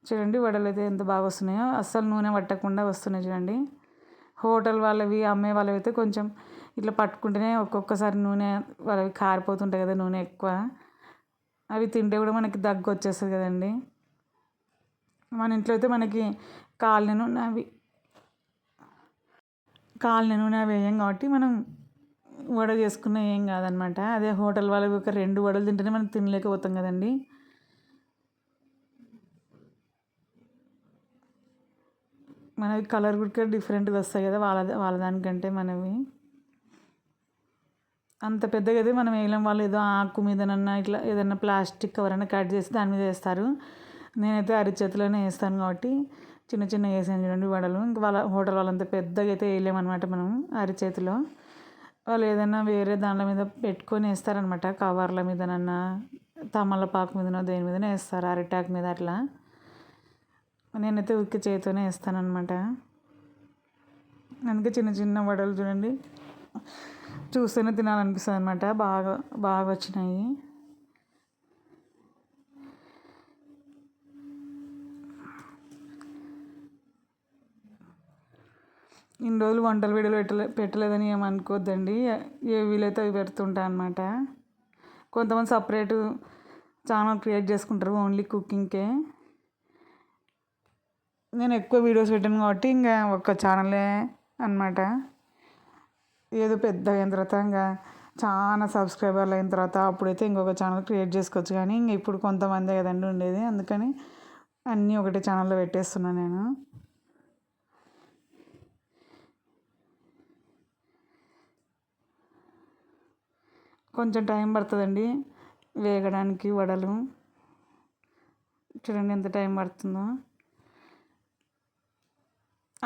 చూడండి వడలు అయితే ఎంత బాగా వస్తున్నాయో, అస్సలు నూనె పట్టకుండా వస్తున్నాయి చూడండి. హోటల్ వాళ్ళవి అమ్మే వాళ్ళవి అయితే కొంచెం ఇట్లా పట్టుకుంటేనే ఒక్కొక్కసారి నూనె వాళ్ళవి కారిపోతుంటాయి కదా, నూనె ఎక్కువ. అవి తింటే కూడా మనకి దగ్గు వచ్చేస్తుంది కదండి. మన ఇంట్లో అయితే మనకి కాలిన నూనె వేయం కాబట్టి మనం వడ చేసుకున్న ఏం కాదనమాట. అదే హోటల్ వాళ్ళవి ఒక 2 వడలు తింటేనే మనం తినలేకపోతాం కదండి. మనవి కలర్ కూడా డిఫరెంట్గా వస్తాయి కదా వాళ్ళ దానికంటే మనవి. అంత పెద్దగా అయితే మనం వేయలేం. వాళ్ళు ఏదో ఆకు మీదనన్నా ఇట్లా ఏదైనా ప్లాస్టిక్ కవర్ అయినా కట్ చేసి దాని మీద వేస్తారు. నేనైతే అరిచేతిలోనే వేస్తాను కాబట్టి చిన్న చిన్న వేసాను చూడండి వడలు. ఇంకా వాళ్ళ హోటల్ వాళ్ళంతా పెద్దగా అయితే వేయలేమన్నమాట మనం అరిచేతిలో. వాళ్ళు ఏదైనా వేరే దానిల మీద పెట్టుకొని వేస్తారనమాట, కవర్ల మీదనన్నా తమలపాకు మీదనో దేని మీదనే వేస్తారు, అరిటాకు మీద అట్లా. నేనైతే ఉక్కి చేతితోనే వేస్తానమాట. అందుకే చిన్న చిన్న వడలు చూడండి చూస్తేనే తినాలనిపిస్తుంది అనమాట. బాగా బాగా వచ్చినాయి. ఇన్ని రోజులు వంటల వీడియోలు పెట్టలేదని ఏమనుకోవద్దండి, ఏ వీలైతే అవి పెడుతుంటా అనమాట. కొంతమంది సపరేటు ఛానల్ క్రియేట్ చేసుకుంటారు ఓన్లీ కుకింగ్కే. నేను ఎక్కువ వీడియోస్ పెట్టాను కాబట్టి ఇంకా ఒక్క ఛానలే అనమాట. ఏదో పెద్ద అయిన తర్వాత ఇంకా చాలా సబ్స్క్రైబర్లు అయిన తర్వాత అప్పుడైతే ఇంకొక ఛానల్ క్రియేట్ చేసుకోవచ్చు. కానీ ఇంక ఇప్పుడు కొంతమందే కదండి ఉండేది, అందుకని అన్నీ ఒకటే ఛానల్లో పెట్టేస్తున్నాను నేను. కొంచెం టైం పడుతుందండి వేగడానికి వడలు. చూడండి ఎంత టైం పడుతుందో.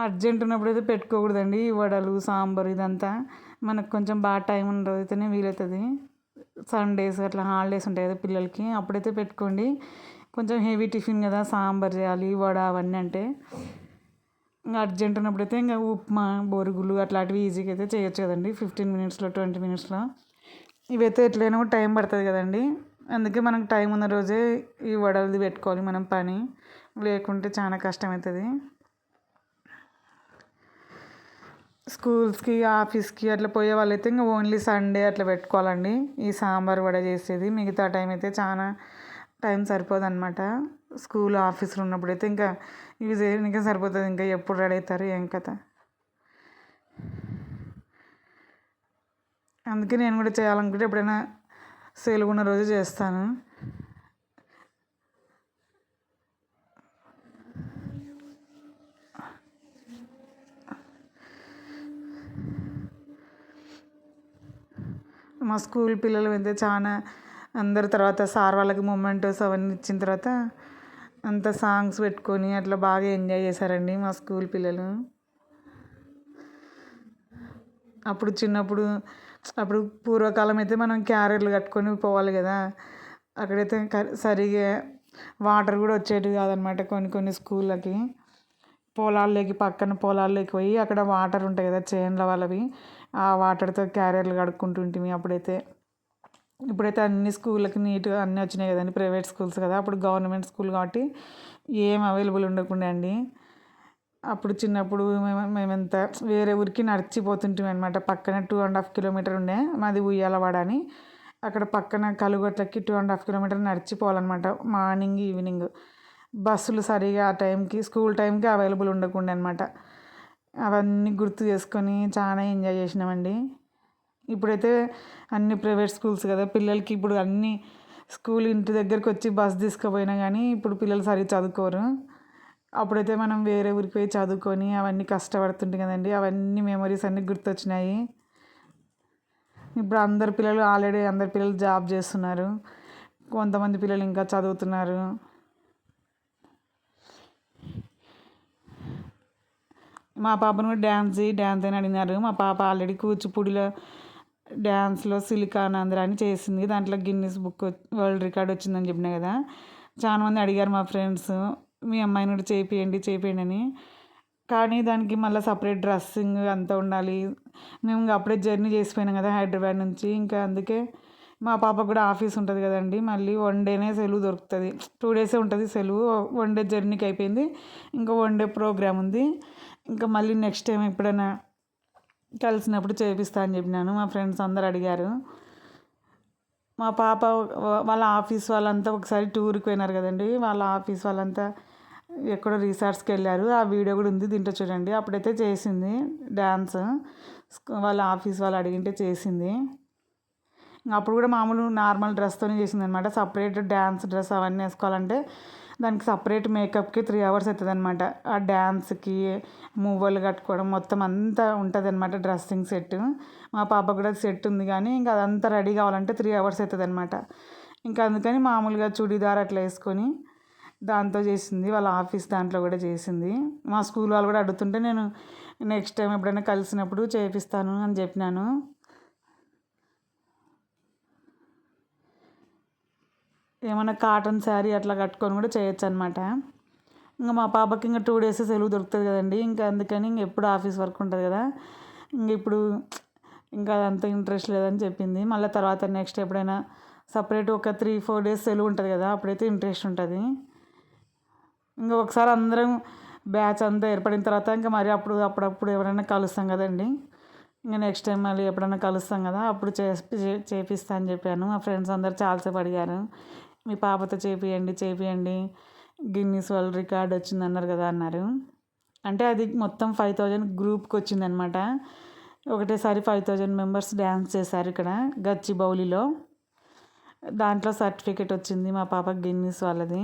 అర్జెంట్ ఉన్నప్పుడు అయితే పెట్టుకోకూడదండి ఈ వడలు సాంబార్ ఇదంతా. మనకు కొంచెం బాగా టైం ఉన్న రోజైతేనే వీలవుతుంది. సండేస్ అట్లా హాలిడేస్ ఉంటాయి కదా పిల్లలకి, అప్పుడైతే పెట్టుకోండి. కొంచెం హెవీ టిఫిన్ కదా, సాంబార్ చేయాలి వడ అవన్నీ అంటే. ఇంకా అర్జెంట్ ఉన్నప్పుడైతే ఇంకా ఉప్మా బొరుగులు అట్లాంటివి ఈజీగా అయితే చేయొచ్చు కదండి, 15 మినిట్స్లో 20 మినిట్స్లో. ఇవైతే ఎట్లయినా కూడా టైం పడుతుంది కదండి, అందుకే మనకు టైం ఉన్న రోజే ఈ వడలది పెట్టుకోవాలి మనం పని, లేకుంటే చాలా కష్టమవుతుంది. స్కూల్స్కి ఆఫీస్కి అట్లా పోయే వాళ్ళైతే ఇంకా ఓన్లీ సండే అట్లా పెట్టుకోవాలండి ఈ సాంబార్ వడ చేసేది. మిగతా టైం అయితే చాలా టైం సరిపోదు అనమాట. స్కూల్ ఆఫీసులు ఉన్నప్పుడైతే ఇంకా ఇవి చేయడానికే సరిపోతుంది. ఇంకా ఎప్పుడు రెడీ అవుతారు ఏం కథ. అందుకే నేను కూడా చేయాలనుకుంటే ఎప్పుడైనా సెలవు ఉన్న రోజు చేస్తాను. మా స్కూల్ పిల్లలు అయితే చాలా అందరు తర్వాత సార్ వాళ్ళకి మొమెంటోస్ అవన్నీ ఇచ్చిన తర్వాత అంత సాంగ్స్ పెట్టుకొని అట్లా బాగా ఎంజాయ్ చేశారండి మా స్కూల్ పిల్లలు. అప్పుడు చిన్నప్పుడు అప్పుడు పూర్వకాలం అయితే మనం క్యారెట్లు కట్టుకొని పోవాలి కదా, అక్కడైతే సరిగా వాటర్ కూడా వచ్చేటివి కాదనమాట. కొన్ని కొన్ని స్కూళ్ళకి పక్కన పొలాల్లోకి పోయి అక్కడ వాటర్ ఉంటాయి కదా చేన్ల వాళ్ళవి, ఆ వాటర్తో క్యారియర్లు కడుక్కుంటుంటిమి అప్పుడైతే. ఇప్పుడైతే అన్ని స్కూళ్ళకి నీట్గా అన్నీ వచ్చినాయి కదండి, ప్రైవేట్ స్కూల్స్ కదా, అప్పుడు గవర్నమెంట్ స్కూల్ కాబట్టి ఏం అవైలబుల్ ఉండకుండా అండి. అప్పుడు చిన్నప్పుడు మేమంతా వేరే ఊరికి నడిచిపోతుంటాం అనమాట. పక్కన 2.5 కిలోమీటర్ ఉండే మాది ఉయ్యాలవాడ అని. అక్కడ పక్కన కలుగొట్లకి 2.5 కిలోమీటర్ నడిచిపోవాలన్నమాట మార్నింగ్ ఈవినింగ్. బస్సులు సరిగా ఆ టైంకి స్కూల్ టైంకి అవైలబుల్ ఉండకుండా అనమాట. అవన్నీ గుర్తు చేసుకొని చాలా ఎంజాయ్ చేసినామండి. ఇప్పుడైతే అన్ని ప్రైవేట్ స్కూల్స్ కదా, పిల్లలకి ఇప్పుడు అన్ని స్కూల్ ఇంటి దగ్గరికి వచ్చి బస్ తీసుకుపోయినా కానీ ఇప్పుడు పిల్లలు సరిగ్గా చదువుకోరు. అప్పుడైతే మనం వేరే ఊరికి పోయి చదువుకొని అవన్నీ కష్టపడుతుంటాం కదండి, అవన్నీ మెమరీస్ అన్నీ గుర్తొచ్చినాయి. ఇప్పుడు అందరు పిల్లలు జాబ్ చేస్తున్నారు, కొంతమంది పిల్లలు ఇంకా చదువుతున్నారు. మా పాపను కూడా డ్యాన్స్ అని అడిగినారు. మా పాప ఆల్రెడీ కూచిపూడిలో డ్యాన్స్లో సిలికానాంధ్ర అని చేసింది, దాంట్లో గిన్నిస్ బుక్ వరల్డ్ రికార్డ్ వచ్చిందని చెప్పినా కదా. చాలామంది అడిగారు మా ఫ్రెండ్స్, మీ అమ్మాయిని కూడా చేపియండి అని. కానీ దానికి మళ్ళీ సపరేట్ డ్రెస్సింగ్ అంతా ఉండాలి. మేము ఇంకా అప్పుడే జర్నీ చేసిపోయినాం కదా హైదరాబాద్ నుంచి, ఇంకా అందుకే మా పాపకు కూడా ఆఫీస్ ఉంటుంది కదండి, మళ్ళీ 1 డేనే సెలవు దొరుకుతుంది. 2 డేసే ఉంటుంది సెలవు. 1 డే జర్నీకి అయిపోయింది, ఇంకా 1 డే ప్రోగ్రామ్ ఉంది. ఇంకా మళ్ళీ నెక్స్ట్ టైం ఎప్పుడైనా కలిసినప్పుడు చేపిస్తా అని చెప్పినాను. మా ఫ్రెండ్స్ అందరు అడిగారు. మా పాప వాళ్ళ ఆఫీస్ వాళ్ళంతా ఒకసారి టూర్కి పోయినారు కదండి, వాళ్ళ ఆఫీస్ వాళ్ళంతా ఎక్కడో రిసార్ట్స్కి వెళ్ళారు. ఆ వీడియో కూడా ఉంది దీంట్లో చూడండి. అప్పుడైతే చేసింది డ్యాన్స్, వాళ్ళ ఆఫీస్ వాళ్ళు అడిగింటే చేసింది. అప్పుడు కూడా మామూలు నార్మల్ డ్రెస్తోనే చేసింది అనమాట. సపరేట్ డ్యాన్స్ డ్రెస్ అవన్నీ వేసుకోవాలంటే దానికి సపరేట్ మేకప్కి 3 hours అవుతుంది అనమాట. ఆ డ్యాన్స్కి మువ్వలు కట్టుకోవడం మొత్తం అంతా ఉంటుంది అనమాట డ్రెస్సింగ్ సెట్. మా పాప కూడా సెట్ ఉంది, కానీ ఇంకా అదంతా రెడీ కావాలంటే 3 hours అవుతుంది అనమాట. ఇంకా అందుకని మామూలుగా చుడీదార్ అట్లా వేసుకొని దాంతో చేసింది. వాళ్ళ ఆఫీస్ దాంట్లో కూడా చేసింది. మా స్కూల్ వాళ్ళు కూడా అడుగుతుంటే నేను నెక్స్ట్ టైం ఎప్పుడైనా కలిసినప్పుడు చేపిస్తాను అని చెప్పినాను. ఏమైనా కాటన్ శారీ అట్లా కట్టుకొని కూడా చేయొచ్చు అనమాట. ఇంకా మా పాపకి ఇంకా 2 days సెలవు దొరుకుతుంది కదండి, ఇంకా అందుకని ఇంక ఎప్పుడు ఆఫీస్ వర్క్ ఉంటుంది కదా, ఇంక ఇప్పుడు ఇంకా అదంతా ఇంట్రెస్ట్ లేదని చెప్పింది. మళ్ళీ తర్వాత నెక్స్ట్ ఎప్పుడైనా సపరేట్ ఒక 3-4 days సెలవు ఉంటుంది కదా, అప్పుడైతే ఇంట్రెస్ట్ ఉంటుంది. ఇంకా ఒకసారి అందరం బ్యాచ్ అంతా ఏర్పడిన తర్వాత ఇంకా మరి అప్పుడప్పుడు ఎవరైనా కలుస్తాం కదండి, ఇంకా నెక్స్ట్ టైం మళ్ళీ ఎప్పుడైనా కలుస్తాం కదా అప్పుడు చేపిస్తా అని చెప్పాను. మా ఫ్రెండ్స్ అందరు చాలాసేపు అడిగారు, మీ పాపతో చేపియండి గిన్నీస్ వరల్డ్ రికార్డ్ వచ్చిందన్నారు కదా అన్నారు. అంటే అది మొత్తం 5000 గ్రూప్కి వచ్చిందనమాట. ఒకటేసారి 5000 మెంబర్స్ డ్యాన్స్ చేశారు ఇక్కడ గచ్చిబౌలిలో. దాంట్లో సర్టిఫికెట్ వచ్చింది మా పాపకి గిన్నీస్ వాళ్ళది.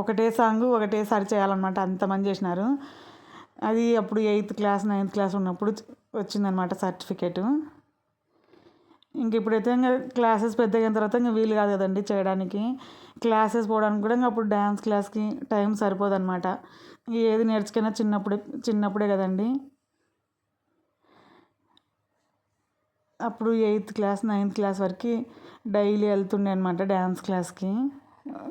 ఒకటే సాంగ్ ఒకటేసారి చేయాలన్నమాట, అంతమంది చేసినారు. అది అప్పుడు 8th క్లాస్ 9th క్లాస్ ఉన్నప్పుడు వచ్చిందనమాట సర్టిఫికెట్. ఇంక ఇప్పుడైతే ఇంకా క్లాసెస్ పెద్దగా అయిన తర్వాత ఇంకా వీలు కాదు కదండి చేయడానికి. క్లాసెస్ పోవడానికి కూడా ఇంకా అప్పుడు డ్యాన్స్ క్లాస్కి టైం సరిపోదన్నమాట. ఏది నేర్చుకున్నా చిన్నప్పుడే కదండి. అప్పుడు 8th క్లాస్ 9th క్లాస్ వరకు డైలీ వెళ్తుండే అనమాట డ్యాన్స్ క్లాస్కి.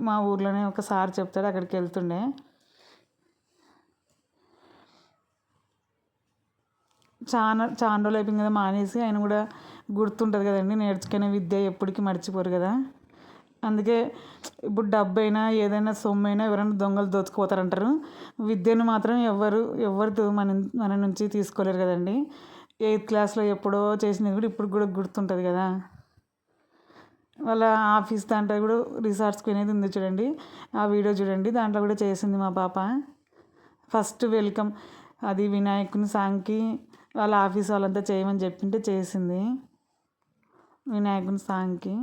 మా ఊర్లోనే ఒక సార్ చెప్తాడు, అక్కడికి వెళ్తుండే. చాలా రోజులు అయిపోయింది కదా మానేసి. ఆయన కూడా గుర్తుంటుంది కదండి, నేర్చుకునే విద్య ఎప్పటికీ మర్చిపోరు కదా. అందుకే ఇప్పుడు డబ్బైనా ఏదైనా సొమ్మైనా ఎవరైనా దొంగలు దోచుకుపోతారంటారు, విద్యను మాత్రం ఎవరు మన నుంచి తీసుకోలేరు కదండి. 8th క్లాస్లో ఎప్పుడో చేసినది కూడా ఇప్పుడు కూడా గుర్తుంటుంది కదా. వాళ్ళ ఆఫీస్ దాంట్లో కూడా రిసార్ట్స్కి అనేది ఉంది చూడండి, ఆ వీడియో చూడండి, దాంట్లో కూడా చేసింది మా పాప. ఫస్ట్ వెల్కమ్ అది వినాయకుని సాంగ్కి వాళ్ళ ఆఫీస్ వాళ్ళంతా చేయమని చెప్పింటే చేసింది వినాయకుని సాంగ్కి.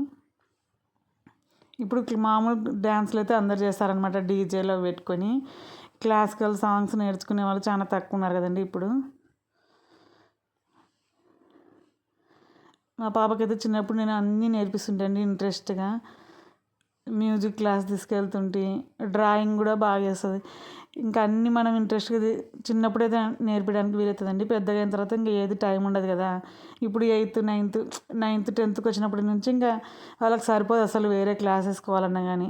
ఇప్పుడు మామూలు డ్యాన్స్లు అయితే అందరు చేస్తారనమాట డీజేలో పెట్టుకొని. క్లాసికల్ సాంగ్స్ నేర్చుకునే వాళ్ళు చాలా తక్కువ ఉన్నారు కదండి ఇప్పుడు. మా పాపకైతే చిన్నప్పుడు నేను అన్నీ నేర్పిస్తుంటాను ఇంట్రెస్ట్గా. మ్యూజిక్ క్లాస్ తీసుకెళ్తుంటే, డ్రాయింగ్ కూడా బాగా చేస్తుంది. ఇంకా అన్నీ మనం ఇంట్రెస్ట్గా చిన్నప్పుడైతే నేర్పించడానికి వీలవుతుందండి. పెద్దగా అయిన తర్వాత ఇంకా ఏది టైం ఉండదు కదా. ఇప్పుడు 8th 9th 10th వచ్చినప్పటి నుంచి ఇంకా వాళ్ళకి సరిపోదు అసలు వేరే క్లాస్ వేసుకోవాలన్నా కానీ.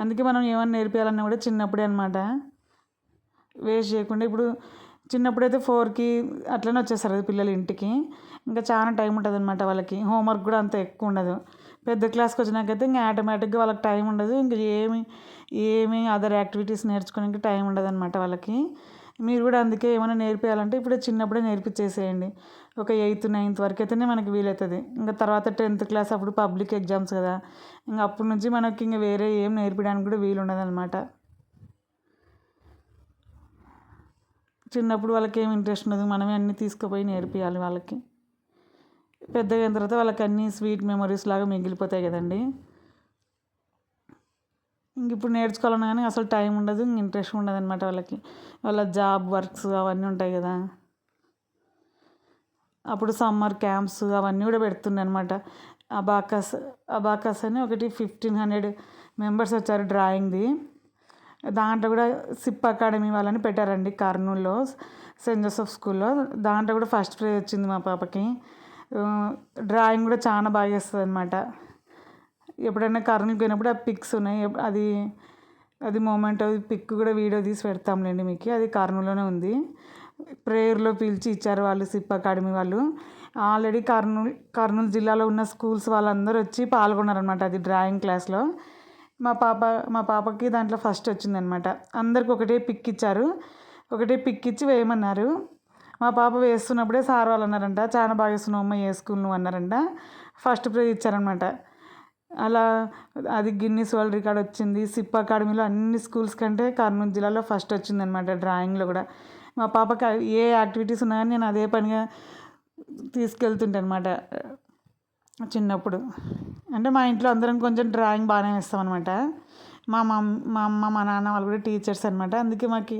అందుకే మనం ఏమైనా నేర్పించాలన్నా కూడా చిన్నప్పుడే అనమాట, వేస్ట్ చేయకుండా. ఇప్పుడు చిన్నప్పుడైతే 4కి అట్లనే వచ్చేస్తారు కదా పిల్లలు ఇంటికి. ఇంకా చాలా టైం ఉంటుంది అనమాట వాళ్ళకి. హోంవర్క్ కూడా అంత ఎక్కువ ఉండదు. పెద్ద క్లాస్కి వచ్చినాకైతే ఇంకా ఆటోమేటిక్గా వాళ్ళకి టైం ఉండదు. ఇంకా ఏమి అదర్ యాక్టివిటీస్ నేర్చుకోవడానికి టైం ఉండదు అనమాట వాళ్ళకి. మీరు కూడా అందుకే ఏమైనా నేర్పించాలంటే ఇప్పుడు చిన్నప్పుడే నేర్పించేసేయండి. ఒక 8th 9th వరకు అయితేనే మనకి వీలవుతుంది. ఇంకా తర్వాత 10th క్లాస్ అప్పుడు పబ్లిక్ ఎగ్జామ్స్ కదా, ఇంకా అప్పటి నుంచి మనకి ఇంకా వేరే ఏం నేర్పించడానికి కూడా వీలు ఉండదు అనమాట. చిన్నప్పుడు వాళ్ళకి ఏం ఇంట్రెస్ట్ ఉండదు, మనమే అన్నీ తీసుకుపోయి నేర్పించాలి వాళ్ళకి. పెద్దగా అయిన తర్వాత వాళ్ళకి అన్నీ స్వీట్ మెమరీస్ లాగా మిగిలిపోతాయి కదండి. ఇంక ఇప్పుడు నేర్చుకోవాలన్నా కానీ అసలు టైం ఉండదు, ఇంట్రెస్ట్ ఉండదు అనమాట వాళ్ళకి. వాళ్ళ జాబ్ వర్క్స్ అవన్నీ ఉంటాయి కదా. అప్పుడు సమ్మర్ క్యాంప్స్ అవన్నీ కూడా పెడుతుండే అనమాట. అబాకస్ అని ఒకటి 1500 మెంబర్స్ వచ్చారు డ్రాయింగ్ది. దాంట్లో కూడా సిప్ అకాడమీ వాళ్ళని పెట్టారండి కర్నూలులో, సెయింట్ జోసెఫ్ స్కూల్లో. దాంట్లో కూడా ఫస్ట్ ప్రైజ్ వచ్చింది మా పాపకి. డ్రాయింగ్ కూడా చాలా బాగా చేస్తుంది అనమాట. ఎప్పుడైనా కర్నూలుకి పోయినప్పుడు ఆ పిక్స్ ఉన్నాయి, అది మూమెంట్ పిక్ కూడా వీడియో తీసి పెడతాంలేండి మీకు. అది కర్నూలులోనే ఉంది. ప్రేయర్లో పిలిచి ఇచ్చారు వాళ్ళు సిప్ అకాడమీ వాళ్ళు. ఆల్రెడీ కర్నూలు జిల్లాలో ఉన్న స్కూల్స్ వాళ్ళందరూ వచ్చి పాల్గొన్నారనమాట అది డ్రాయింగ్ క్లాస్లో. మా పాపకి దాంట్లో ఫస్ట్ వచ్చిందనమాట. అందరికి ఒకటే పిక్ ఇచ్చారు, ఒకటే పిక్ ఇచ్చి వేయమన్నారు. మా పాప వేస్తున్నప్పుడే సార్ వాళ్ళు అన్నారంట, చాలా బాగా వేస్తున్నావు అమ్మ, ఏ స్కూల్ నువ్వు అన్నారంట. ఫస్ట్ ప్రైజ్ ఇచ్చారనమాట. అలా అది గిన్నీస్ వరల్డ్ రికార్డ్ వచ్చింది. సిప్ అకాడమీలో అన్ని స్కూల్స్ కంటే కర్నూలు జిల్లాలో ఫస్ట్ వచ్చిందనమాట డ్రాయింగ్లో కూడా. మా పాపకి ఏ యాక్టివిటీస్ ఉన్నా కానీ నేను అదే పనిగా తీసుకెళ్తుంటాను అనమాట చిన్నప్పుడు. అంటే మా ఇంట్లో అందరం కొంచెం డ్రాయింగ్ బాగానే వేస్తాం అనమాట. మా అమ్మ మా నాన్న వాళ్ళు కూడా టీచర్స్ అనమాట. అందుకే మాకు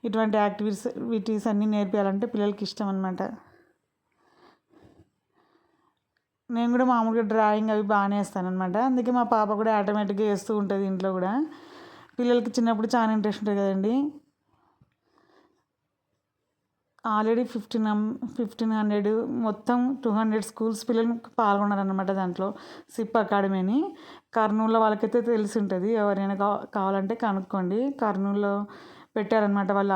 ఇటువంటి యాక్టివిటీస్ అన్నీ నేర్పించాలంటే పిల్లలకి ఇష్టం అనమాట. నేను కూడా మామూలుగా డ్రాయింగ్ అవి బాగానే వేస్తానమాట. అందుకే మా పాప కూడా ఆటోమేటిక్గా వేస్తూ ఉంటుంది ఇంట్లో కూడా. పిల్లలకి చిన్నప్పుడు చాలా ఇంట్రెస్ట్ ఉంటుంది కదండి. ఆల్రెడీ 1500 మొత్తం 200 స్కూల్స్ పిల్లలు పాల్గొన్నారనమాట దాంట్లో. సిప్ అకాడమీ అని కర్నూలులో వాళ్ళకైతే తెలిసి ఉంటుంది, ఎవరైనా కావాలంటే కనుక్కోండి. కర్నూలులో పెట్టారనమాట వాళ్ళు.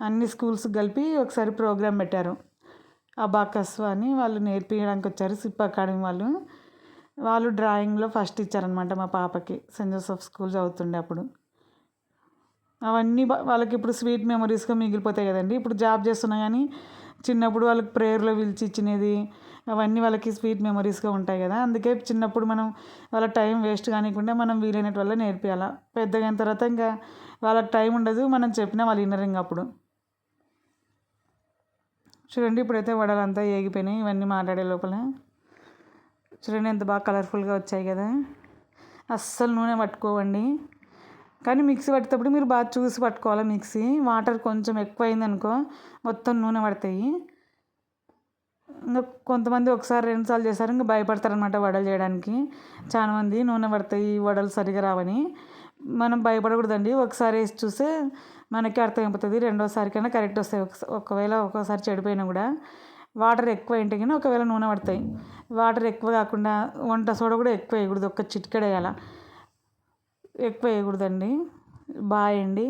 అన్ని స్కూల్స్ కలిపి ఒకసారి ప్రోగ్రాం పెట్టారు. అబాకస్ అని వాళ్ళు నేర్పించడానికి వచ్చారు సిప్ అకాడమీ వాళ్ళు డ్రాయింగ్లో ఫస్ట్ ఇచ్చారనమాట మా పాపకి. సెయింట్ జోసెఫ్ స్కూల్ చదువుతుండే అప్పుడు. అవన్నీ వాళ్ళకి ఇప్పుడు స్వీట్ మెమరీస్గా మిగిలిపోతాయి కదండి. ఇప్పుడు జాబ్ చేస్తున్నా కానీ చిన్నప్పుడు వాళ్ళకి ప్రేయర్లో పిలిచి ఇచ్చినది అవన్నీ వాళ్ళకి స్వీట్ మెమరీస్గా ఉంటాయి కదా. అందుకే చిన్నప్పుడు మనం వాళ్ళ టైం వేస్ట్ కానివ్వకుండా మనం వీలైనట్టు వల్ల నేర్పియాలి. పెద్దగా అయిన తర్వాత ఇంకా వాళ్ళకి టైం ఉండదు, మనం చెప్పినా వాళ్ళు వినరు ఇంకా అప్పుడు. చూడండి ఇప్పుడైతే వడలంతా ఏగిపోయినాయి ఇవన్నీ మాట్లాడే లోపల. చూడండి ఎంత బాగా కలర్ఫుల్గా వచ్చాయి కదా. అస్సలు నూనె పట్టుకోవండి, కానీ మిక్సీ పట్టేటప్పుడు మీరు బాగా చూసి పట్టుకోవాలి. మిక్సీ వాటర్ కొంచెం ఎక్కువ అయిందనుకో మొత్తం నూనె పడతాయి. ఇంకా కొంతమంది ఒకసారి రెండుసార్లు చేస్తారు, ఇంకా భయపడతారనమాట వడలు చేయడానికి. చాలామంది నూనె పడతాయి వడలు సరిగా రావని. మనం భయపడకూడదండి, ఒకసారి వేసి చూస్తే మనకి అర్థమైపోతుంది. రెండోసారి కన్నా కరెక్ట్ వస్తాయి. ఒకవేళ ఒక్కోసారి చెడిపోయినా కూడా వాటర్ ఎక్కువ అయింటే కానీ ఒకవేళ నూనె పడతాయి. వాటర్ ఎక్కువ కాకుండా వంట సోడా కూడా ఎక్కువ వేయకూడదు, ఒక్క చిటికెడు వేయాల, ఎక్కువ వేయకూడదండి. బాయ్ అండి.